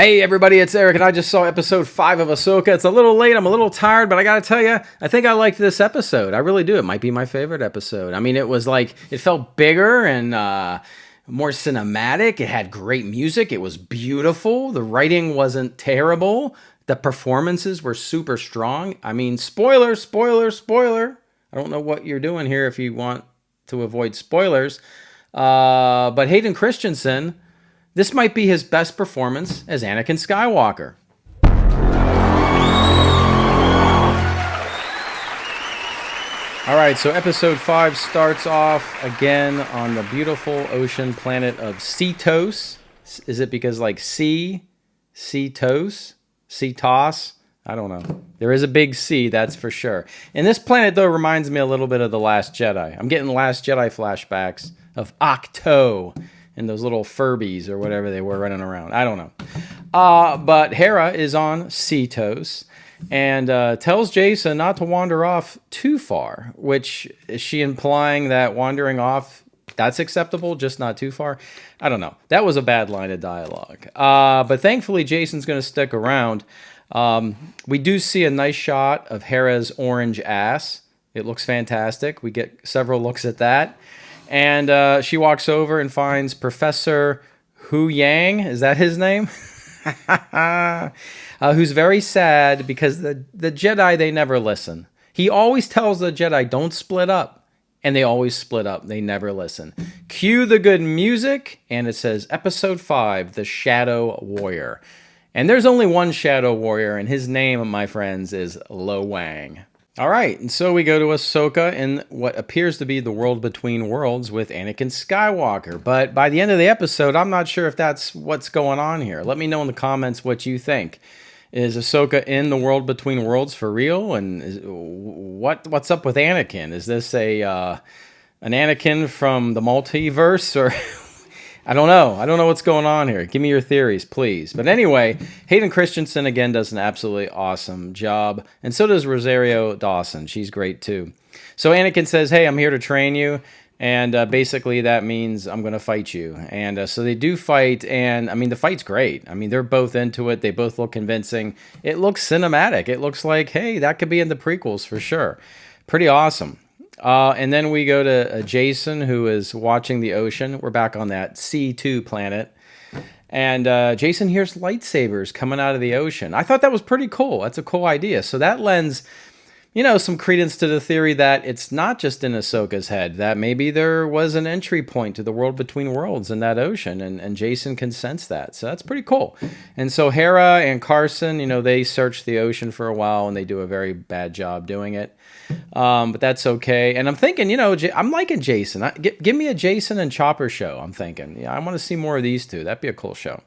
Hey everybody, it's Eric, and I just saw episode 5 of Ahsoka. It's a little late, I'm a little tired, but I gotta tell you, I think I liked this episode. I really do. It might be my favorite episode. I mean, it was like, it felt bigger and more cinematic. It had great music. It was beautiful. The writing wasn't terrible. The performances were super strong. I mean, spoiler, spoiler, spoiler. I don't know what you're doing here if you want to avoid spoilers. But Hayden Christensen, this might be his best performance as Anakin Skywalker. All right, so episode 5 starts off again on the beautiful ocean planet of Seatos. Is it because like Seatos? Seatos? I don't know. There is a big C, that's for sure. And this planet, though, reminds me a little bit of The Last Jedi. I'm getting Last Jedi flashbacks of Octo and those little Furbies or whatever they were running around. I don't know. But Hera is on Seatos and tells Jason not to wander off too far, which is she implying that wandering off, that's acceptable, just not too far? I don't know. That was a bad line of dialogue. But thankfully, Jason's going to stick around. We do see a nice shot of Hera's orange ass. It looks fantastic. We get several looks at that. And she walks over and finds Professor Hu Yang, is that his name? Who's very sad because the Jedi, they never listen. He always tells the Jedi, don't split up. And they always split up. They never listen. Cue the good music, and it says Episode 5, The Shadow Warrior. And there's only one Shadow Warrior, and his name, my friends, is Lo Wang. All right, and so we go to Ahsoka in what appears to be the world between worlds with Anakin Skywalker. But by the end of the episode, I'm not sure if that's what's going on here. Let me know in the comments what you think. Is Ahsoka in the world between worlds for real? And what's up with Anakin? Is this an Anakin from the multiverse, or I don't know. I don't know what's going on here. Give me your theories, please. But anyway, Hayden Christensen, again, does an absolutely awesome job. And so does Rosario Dawson. She's great, too. So Anakin says, hey, I'm here to train you. And basically that means I'm going to fight you. And so they do fight. And, I mean, the fight's great. I mean, they're both into it. They both look convincing. It looks cinematic. It looks like, hey, that could be in the prequels for sure. Pretty awesome. And then we go to Jason, who is watching the ocean. We're back on that C2 planet. And Jason hears lightsabers coming out of the ocean. I thought that was pretty cool. That's a cool idea. So that lends, you know, some credence to the theory that it's not just in Ahsoka's head, that maybe there was an entry point to the world between worlds in that ocean, and Jason can sense that. So that's pretty cool. And so Hera and Carson, you know, they search the ocean for a while, and they do a very bad job doing it. But that's okay. And I'm thinking, you know, I'm liking Jason. Give me a Jason and Chopper show, I'm thinking. Yeah, I want to see more of these two. That'd be a cool show.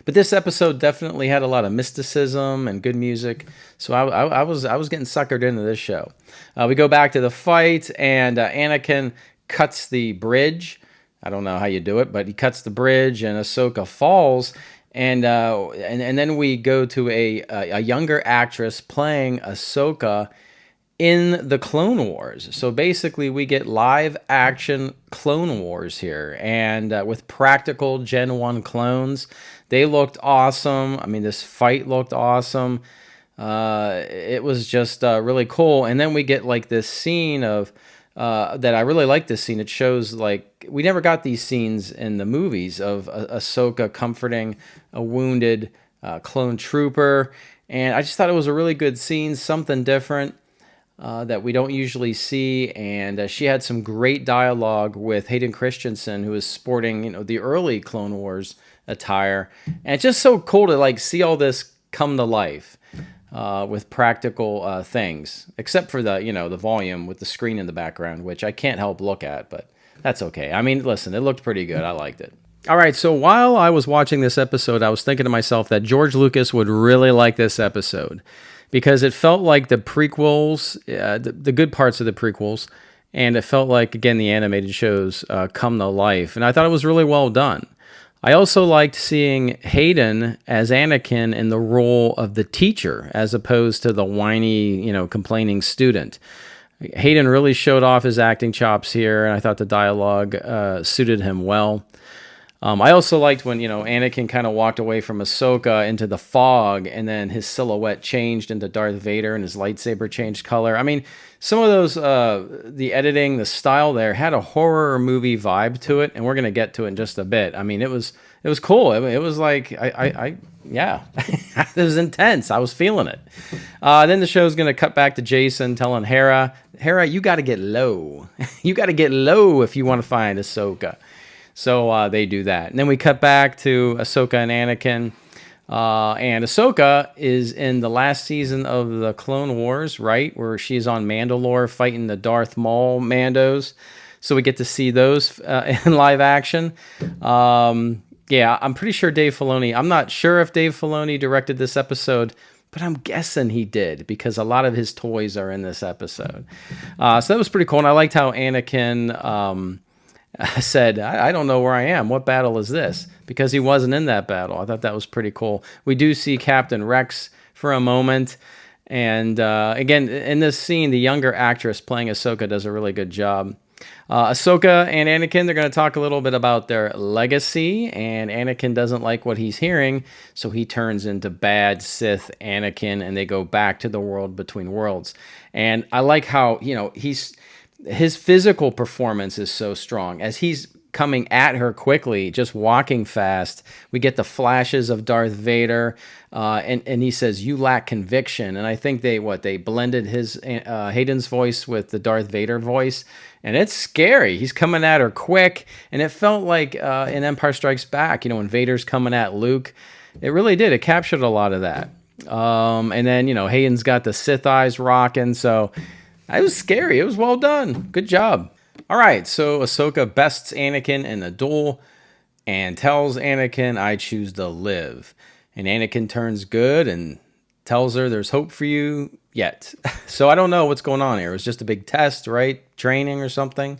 But this episode definitely had a lot of mysticism and good music, so I was getting suckered into this show. We go back to the fight, and Anakin cuts the bridge. I don't know how you do it, but he cuts the bridge, and Ahsoka falls. And then we go to a younger actress playing Ahsoka in the Clone Wars. So basically we get live action Clone Wars here, and with practical Gen 1 clones. They looked awesome. I mean, this fight looked awesome. It was just really cool. And then we get like this scene of that I really like this scene. It shows like we never got these scenes in the movies of Ahsoka comforting a wounded clone trooper. And I just thought it was a really good scene, something different that we don't usually see. And she had some great dialogue with Hayden Christensen, who is sporting, you know, the early Clone Wars attire. And it's just so cool to like see all this come to life with practical things, except for the, you know, the volume with the screen in the background, which I can't help look at, but that's okay. I mean, listen, it looked pretty good. I liked it. All right, so while I was watching this episode, I was thinking to myself that George Lucas would really like this episode because it felt like the prequels, the good parts of the prequels, and it felt like, again, the animated shows come to life. And I thought it was really well done. I also liked seeing Hayden as Anakin in the role of the teacher as opposed to the whiny, you know, complaining student. Hayden really showed off his acting chops here, and I thought the dialogue suited him well. I also liked when, Anakin kind of walked away from Ahsoka into the fog, and then his silhouette changed into Darth Vader and his lightsaber changed color. I mean, some of those, the editing, the style there had a horror movie vibe to it, and we're going to get to it in just a bit. I mean, it was cool. It was like, yeah, it was intense. I was feeling it. Then the show's going to cut back to Jason telling Hera, you got to get low. You got to get low if you want to find Ahsoka. So they do that. And then we cut back to Ahsoka and Anakin. And Ahsoka is in the last season of the Clone Wars, right? Where she's on Mandalore fighting the Darth Maul Mandos. So we get to see those in live action. Yeah, I'm pretty sure Dave Filoni, I'm not sure if Dave Filoni directed this episode, but I'm guessing he did because a lot of his toys are in this episode. So that was pretty cool. And I liked how Anakin said, I don't know where I am. What battle is this? Because he wasn't in that battle. I thought that was pretty cool. We do see Captain Rex for a moment. And again, in this scene, the younger actress playing Ahsoka does a really good job. Ahsoka and Anakin, they're going to talk a little bit about their legacy, and Anakin doesn't like what he's hearing, so he turns into bad Sith Anakin, and they go back to the world between worlds. And I like how, his physical performance is so strong. As he's coming at her quickly, just walking fast, we get the flashes of Darth Vader, and he says, "You lack conviction." And I think they blended his Hayden's voice with the Darth Vader voice, and it's scary. He's coming at her quick, and it felt like in Empire Strikes Back, when Vader's coming at Luke, it really did. It captured a lot of that. And then Hayden's got the Sith eyes rocking, so it was scary. It was well done. Good job. All right, so Ahsoka bests Anakin in a duel and tells Anakin, "I choose to live." And Anakin turns good and tells her there's hope for you yet. So I don't know what's going on here. It was just a big test, right? Training or something.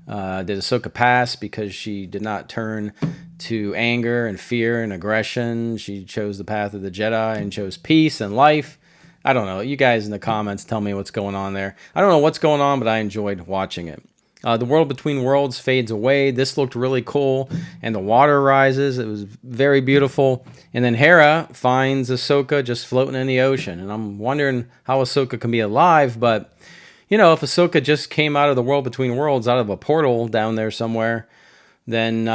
Did Ahsoka pass because she did not turn to anger and fear and aggression? She chose the path of the Jedi and chose peace and life. I don't know. You guys in the comments tell me what's going on there. I don't know what's going on, but I enjoyed watching it. The world between worlds fades away. This looked really cool, and the water rises. It was very beautiful. And then Hera finds Ahsoka just floating in the ocean, and I'm wondering how Ahsoka can be alive. But if Ahsoka just came out of the world between worlds, out of a portal down there somewhere, then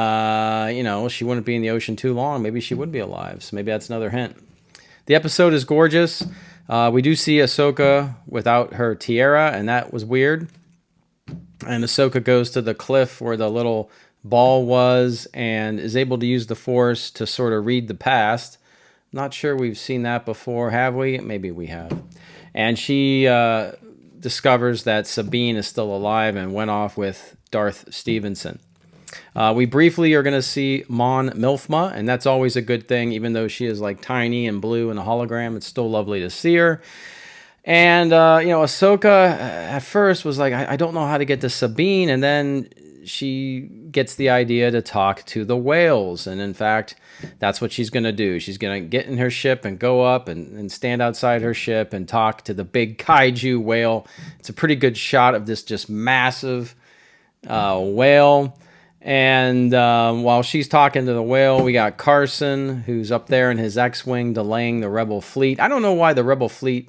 she wouldn't be in the ocean too long. Maybe she would be alive. So maybe that's another hint. The episode is gorgeous. We do see Ahsoka without her tiara, and that was weird. And Ahsoka goes to the cliff where the little ball was and is able to use the Force to sort of read the past. Not sure we've seen that before, have we? Maybe we have. And she discovers that Sabine is still alive and went off with Darth Stevenson. We briefly are going to see Mon Milfma, and that's always a good thing. Even though she is like tiny and blue in a hologram, it's still lovely to see her. And, Ahsoka at first was like, I don't know how to get to Sabine. And then she gets the idea to talk to the whales. And in fact, that's what she's going to do. She's going to get in her ship and go up and stand outside her ship and talk to the big kaiju whale. It's a pretty good shot of this just massive whale. And while she's talking to the whale, we got Carson, who's up there in his X-Wing delaying the Rebel fleet. I don't know why the Rebel fleet...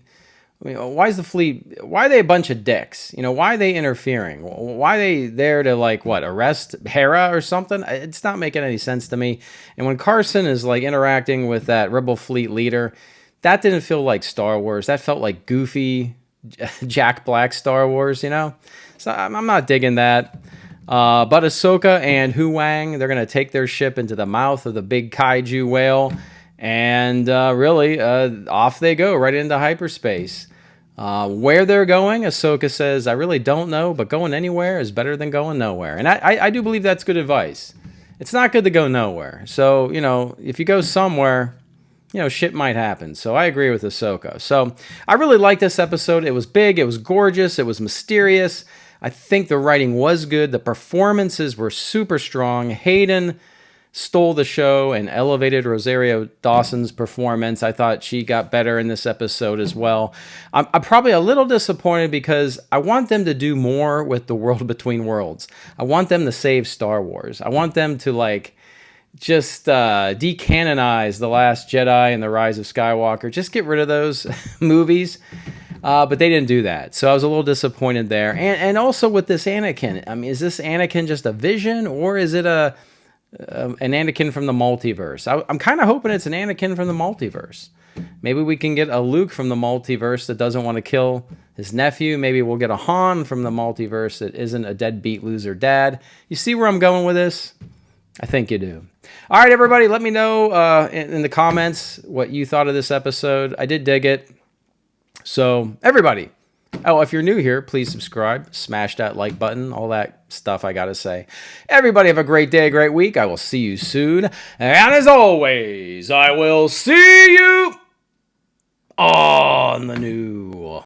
why are they a bunch of dicks? Why are they interfering? Why are they there to, arrest Hera or something? It's not making any sense to me. And when Carson is, interacting with that Rebel fleet leader, that didn't feel like Star Wars. That felt like goofy Jack Black Star Wars, So I'm not digging that. But Ahsoka and Hu Wang, they're going to take their ship into the mouth of the big kaiju whale. And off they go, right into hyperspace. Where they're going, Ahsoka says, I really don't know, but going anywhere is better than going nowhere. And I do believe that's good advice. It's not good to go nowhere. So, if you go somewhere, shit might happen. So I agree with Ahsoka. So I really liked this episode. It was big. It was gorgeous. It was mysterious. I think the writing was good. The performances were super strong. Hayden stole the show and elevated Rosario Dawson's performance. I thought she got better in this episode as well. I'm probably a little disappointed because I want them to do more with the world between worlds. I want them to save Star Wars. I want them to just decanonize The Last Jedi and The Rise of Skywalker. Just get rid of those movies. But they didn't do that. So I was a little disappointed there. And also with this Anakin. I mean, is this Anakin just a vision, or is it an Anakin from the multiverse? I'm kind of hoping it's an Anakin from the multiverse. Maybe we can get a Luke from the multiverse that doesn't want to kill his nephew. Maybe we'll get a Han from the multiverse that isn't a deadbeat loser dad. You see where I'm going with this? I think you do. All right, everybody, let me know in the comments what you thought of this episode. I did dig it. So, everybody, if you're new here, please subscribe, smash that like button, all that stuff I got to say. Everybody have a great day, a great week. I will see you soon. And as always, I will see you on the new.